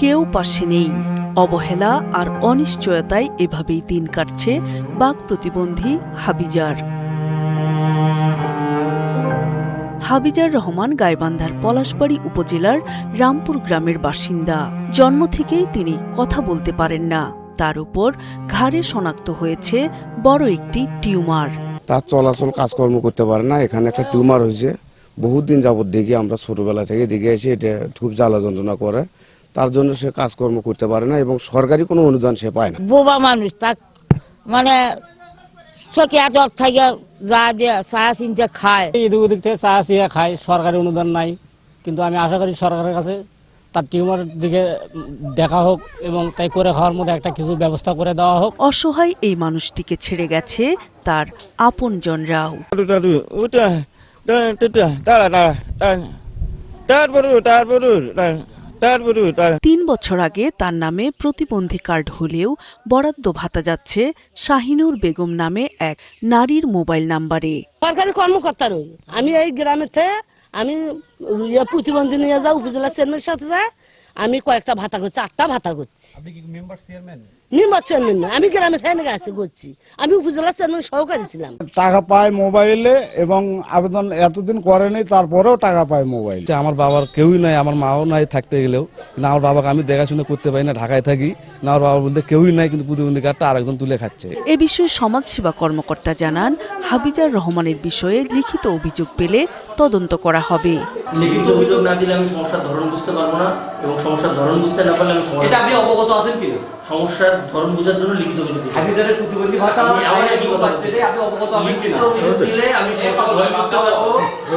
কেউ পাশে নেই। অবহেলা আর অনিশ্চয়তায় এভাবেই দিন কাটছে বাক প্রতিবন্ধী হাবিজার। হাবিজার রহমান গাইবান্ধার পলাশবাড়ী উপজেলার রামপুর গ্রামের বাসিন্দা। জন্ম থেকেই তিনি কথা বলতে পারেন না। তার উপর ঘাড়ে শনাক্ত হয়েছে বড় একটি টিউমার। তার চলাচল কাজকর্ম করতে পারে না। এখানে একটা টিউমার হয়েছে। বহুদিন যাবত দেখি, আমরা ছোটবেলা থেকে দেখে এসে এটা খুব জ্বালা যন্ত্রণা করে। তার জন্য সে কাজকর্ম করতে পারে না এবং সরকারি কোনো অনুদান সে পায় না। বোবা মানুষ, তা মানে চোখে আটক থাকে, যা দিয়ে চা চিনতে খায়, এদিক ওদিক থেকে চা চিয়া খায়। সরকারি অনুদান নাই, কিন্তু আমি আশা করি সরকারের কাছে তার টিউমারের দিকে দেখা হোক এবং তাই করে খাওয়ার মধ্যে একটা কিছু ব্যবস্থা করে দেওয়া হোক। অসহায় এই মানুষটিকে ছেড়ে গেছে তার আপনজনরাও। ৩ বছর আগে তার নামে প্রতিবন্ধী কার্ড হলেও বরাদ্দ ভাতা যাচ্ছে শাহিনুর বেগম নামে এক নারীর মোবাইল নাম্বারে। সরকারি কর্মকর্তা রই আমি। এই গ্রামের থেকে আমি প্রতিবন্ধী নিয়ে যাই, উপজেলা চেয়ারম্যানের সাথে যাই। আমি কয়েকটা ভাতা করছি, 8টা ভাতা করছি। মেম্বার চেয়ারম্যান না, আমি গ্রামে থেকে গেছি করছি। আমি উপজেলা চেয়ারম্যান সহকারী ছিলাম। টাকা পায় মোবাইলে এবং আবেদন এতদিন করেনি, তারপরেও টাকা পায় মোবাইল। আমার বাবার কেউই নাই, আমার মাও নাই থাকতে গেলেও, কিন্তু আমার বাবাকে আমি দেখাশোনা করতে পারি না, ঢাকায় থাকি না। আমার বাবা বলতে কেউই নাই, কিন্তু প্রতিবন্ধী কার্ডটা আরেকজন তুলে খাচ্ছে। এ বিষয়ে সমাজসেবা কর্মকর্তা জানান, হাবিজার রহমানের বিষয়ে লিখিত অভিযোগ পেলে তদন্ত করা হবে। লিখিত অভিযোগ না দিলে আমি সমস্যার ধরন বুঝতে পারবো না, এবং সমস্যার ধরন বুঝতে না পারলে আমি এটা আপনি অবগত আছেন কিনা সমস্যার ধরন বোঝার জন্য লিখিত অভিযোগ দিই। হাবিজারের প্রতিবন্ধী ভাতা আমাদের কি কথা হচ্ছে যে আপনি অবগত আছেন কিনা অভিযোগ দিলে আমি সমস্যার ধরন বুঝতে পারবো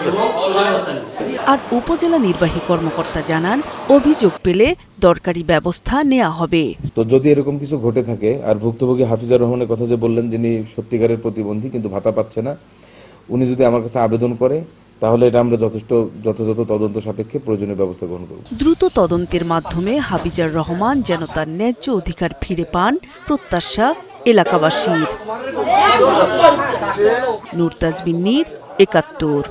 এবং ব্যবস্থা নিব। আর উপজেলা নির্বাহী কর্মকর্তা জানান, অভিযোগ পেলে দরকারি ব্যবস্থা নেওয়া হবে। তো যদি এরকম কিছু ঘটে থাকে, আর ভুক্তভোগী হাফিজার রহমানের কথা যে বললেন, যিনি সত্যিকারের প্রতিবন্ধী কিন্তু ভাতা পাচ্ছে না, উনি যদি আমার কাছে আবেদন করে, তাহলে এটা আমরা যথাযথ তদন্ত সাপেক্ষে প্রয়োজনীয় ব্যবস্থা গ্রহণ করব। দ্রুত তদন্তের মাধ্যমে হাবিজার রহমান যেন তার ন্যায্য অধিকার ফিরে পান, প্রত্যাশা এলাকাবাসীর। নূর তাজবিন নীর, ৭১।